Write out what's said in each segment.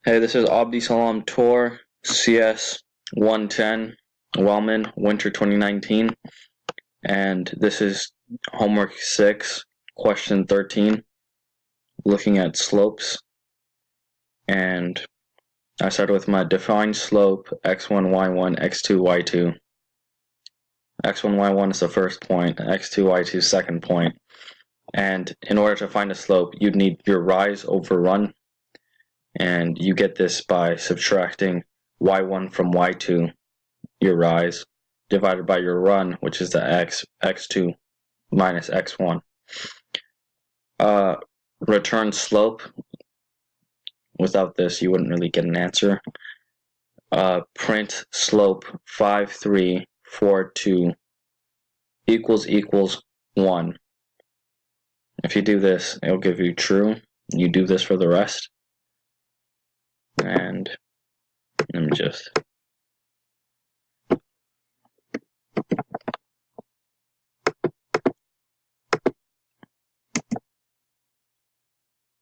Hey, this is Abdi Salam Tour CS 110 Wellman Winter 2019, and this is homework 6, question 13, looking at slopes. And I started with my define slope x1, y1, x2, y2. x1, y1 is the first point, x2, y2 second point. And in order to find a slope, you'd need your rise over run. And you get this by subtracting y1 from y2, your rise, divided by your run, which is the x2 minus x1. Return slope. Without this, you wouldn't really get an answer. Print slope 5, 3, 4, 2 equals 1. If you do this, it'll give you true. You do this for the rest. And let me just...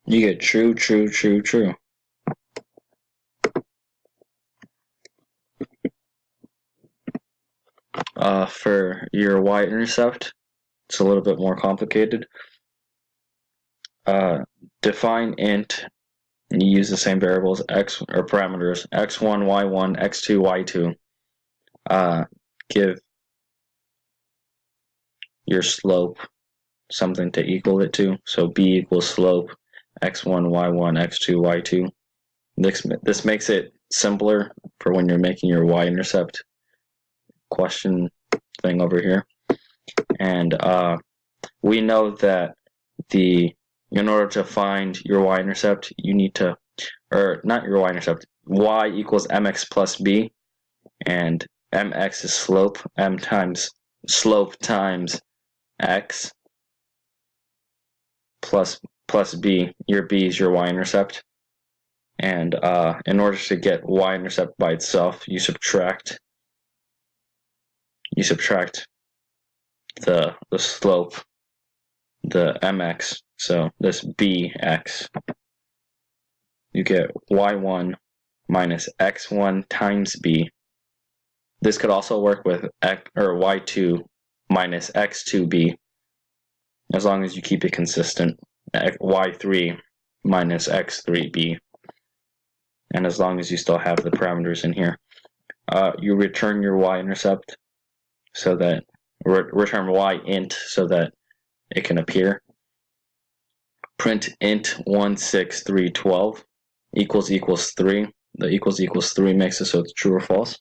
You get true, true, true, true. For your y-intercept, it's a little bit more complicated. Define int, and you use the same variables, x or parameters, x1, y1, x2, y2. Give your slope something to equal it to. So b equals slope x1, y1, x2, y2. This makes it simpler for when you're making your y-intercept question thing over here. And we know that in order to find your y-intercept, you need to, or not your y-intercept, y equals mx plus b, and mx is slope, m times slope times x plus b. Your b is your y-intercept. And in order to get y-intercept by itself, you subtract the slope, the mx, so this bx. You get y1 minus x1 times b. This could also work with y2 minus x2b, as long as you keep it consistent, y3 minus x3b, and as long as you still have the parameters in here. You return your y-intercept so that, return y-int so that it can appear. Print int 1, 6, 3, 12 equals 3. The equals 3 makes it so it's true or false.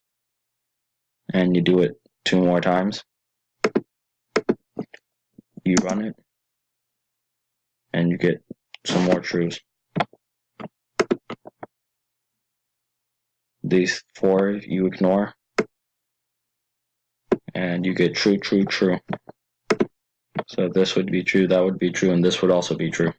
And you do it 2 more times. You run it, and you get some more trues. These 4 you ignore, and you get true, true, true. So this would be true, that would be true, and this would also be true.